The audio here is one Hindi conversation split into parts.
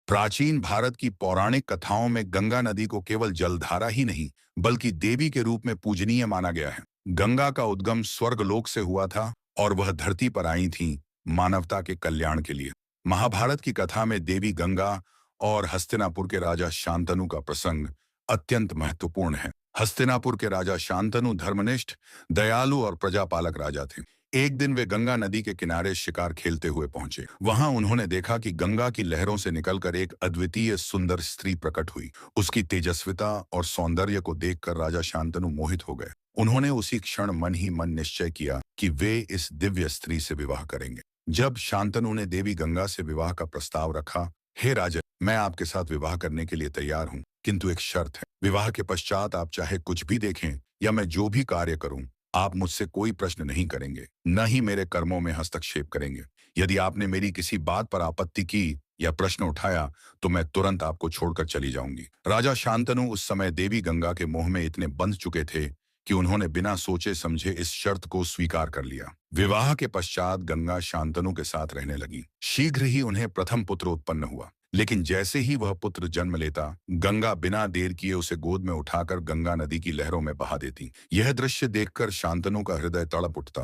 प्राचीन भारत की पौराणिक कथाओं में गंगा नदी को केवल जलधारा ही नहीं, बल्कि देवी के रूप में पूजनीय माना गया है। गंगा का उद्गम स्वर्गलोक से हुआ था और वह धरती पर आई थी मानवता के कल्याण के लिए। महाभारत की कथा में देवी गंगा और हस्तिनापुर के राजा शांतनु का प्रसंग अत्यंत महत्वपूर्ण है। हस्तिनापुर के राजा शांतनु धर्मनिष्ठ, दयालु और प्रजापालक राजा थे। एक दिन वे गंगा नदी के किनारे शिकार खेलते हुए पहुंचे। वहां उन्होंने देखा कि गंगा की लहरों से निकलकर एक अद्वितीय सुंदर स्त्री प्रकट हुई। उसकी तेजस्विता और सौंदर्य को देखकर राजा शांतनु मोहित हो गए। उन्होंने उसी क्षण मन ही मन निश्चय किया कि वे इस दिव्य स्त्री से विवाह करेंगे। जब शांतनु ने देवी गंगा से विवाह का प्रस्ताव रखा, हे राजन, मैं आपके साथ विवाह करने के लिए तैयार हूँ, किंतु एक शर्त है। विवाह के पश्चात आप चाहे कुछ भी देखें या मैं जो भी कार्य करूं, आप मुझसे कोई प्रश्न नहीं करेंगे, न ही मेरे कर्मों में हस्तक्षेप करेंगे। यदि आपने मेरी किसी बात पर आपत्ति की या प्रश्न उठाया, तो मैं तुरंत आपको छोड़कर चली जाऊंगी। राजा शांतनु उस समय देवी गंगा के मोह में इतने बंध चुके थे कि उन्होंने बिना सोचे समझे इस शर्त को स्वीकार कर लिया। विवाह के पश्चात गंगा शांतनु के साथ रहने लगी। शीघ्र ही उन्हें प्रथम पुत्र उत्पन्न हुआ। लेकिन जैसे ही वह पुत्र जन्म लेता, गंगा बिना देर किए उसे गोद में उठाकर गंगा नदी की लहरों में बहा देती। यह दृश्य देखकर शांतनु का हृदय तड़प उठता,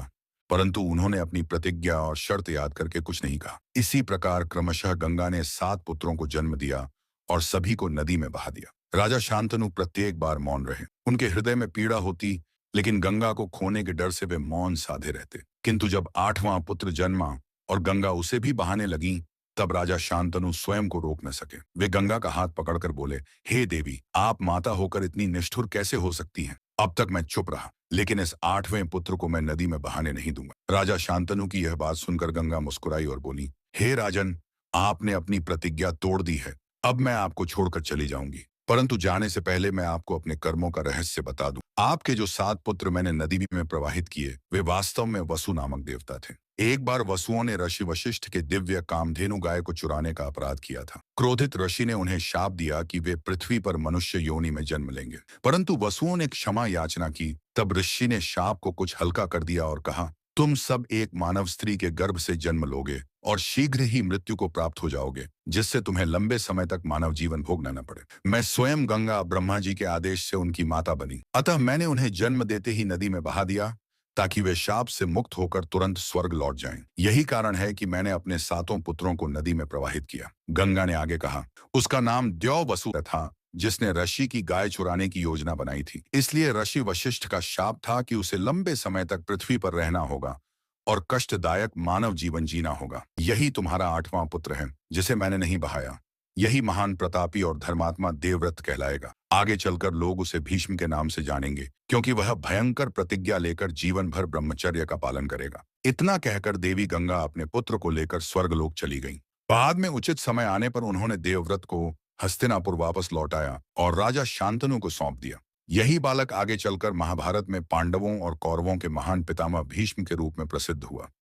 परंतु उन्होंने अपनी प्रतिज्ञा और शर्त याद करके कुछ नहीं कहा। इसी प्रकार क्रमशः गंगा ने 7 पुत्रों को जन्म दिया और सभी को नदी में बहा दिया। राजा शांतनु प्रत्येक बार मौन रहे। उनके हृदय में पीड़ा होती, लेकिन गंगा को खोने के डर से वे मौन साधे रहते। किंतु जब 8वां पुत्र जन्मा और गंगा उसे भी बहाने लगी, तब राजा शांतनु स्वयं को रोक न सके। वे गंगा का हाथ पकड़कर बोले, हे देवी, आप माता होकर इतनी निष्ठुर कैसे हो सकती हैं? अब तक मैं चुप रहा, लेकिन इस 8वें पुत्र को मैं नदी में बहाने नहीं दूंगा। राजा शांतनु की यह बात सुनकर गंगा मुस्कुराई और बोली, हे राजन, आपने अपनी प्रतिज्ञा तोड़ दी है। अब मैं आपको छोड़कर चली जाऊंगी, परंतु जाने से पहले मैं आपको अपने कर्मों का रहस्य बता दूं। आपके जो 7 पुत्र मैंने नदी में प्रवाहित किए, वे वास्तव में वसु नामक देवता थे। एक बार वसुओं ने ऋषि वशिष्ठ के दिव्य कामधेनु गाय को चुराने का अपराध किया था। क्रोधित ऋषि ने उन्हें शाप दिया कि वे पृथ्वी पर मनुष्य योनि में जन्म लेंगे, परंतु वसुओं ने क्षमा याचना की। तब ऋषि ने शाप को कुछ हल्का कर दिया और कहा, तुम सब एक मानव स्त्री के गर्भ से जन्म लोगे और शीघ्र ही मृत्यु को प्राप्त हो जाओगे, जिससे तुम्हें लंबे समय तक मानव जीवन भोगना न पड़े। मैं स्वयं गंगा ब्रह्मा जी के आदेश से उनकी माता बनी, अतः मैंने उन्हें जन्म देते ही नदी में बहा दिया, ताकि वे शाप से मुक्त होकर तुरंत स्वर्ग लौट जाएं। यही कारण है कि मैंने अपने 7 पुत्रों को नदी में प्रवाहित किया। गंगा ने आगे कहा, उसका नाम द्यौ वसु था, जिसने ऋषि की गाय चुराने की योजना बनाई थी। इसलिए ऋषि वशिष्ठ का शाप था कि उसे लंबे समय तक पृथ्वी पर रहना होगा और कष्टदायक मानव जीवन जीना होगा। यही तुम्हारा 8वां पुत्र है, जिसे मैंने नहीं बहाया। यही महान प्रतापी और धर्मात्मा देवव्रत कहलाएगा। आगे चलकर लोग उसे भीष्म के नाम से जानेंगे, क्योंकि वह भयंकर प्रतिज्ञा लेकर जीवन भर ब्रह्मचर्य का पालन करेगा। इतना कहकर देवी गंगा अपने पुत्र को लेकर स्वर्गलोक चली गई। बाद में उचित समय आने पर उन्होंने देवव्रत को हस्तिनापुर वापस लौटाया और राजा शांतनु को सौंप दिया। यही बालक आगे चलकर महाभारत में पांडवों और कौरवों के महान पितामह भीष्म के रूप में प्रसिद्ध हुआ।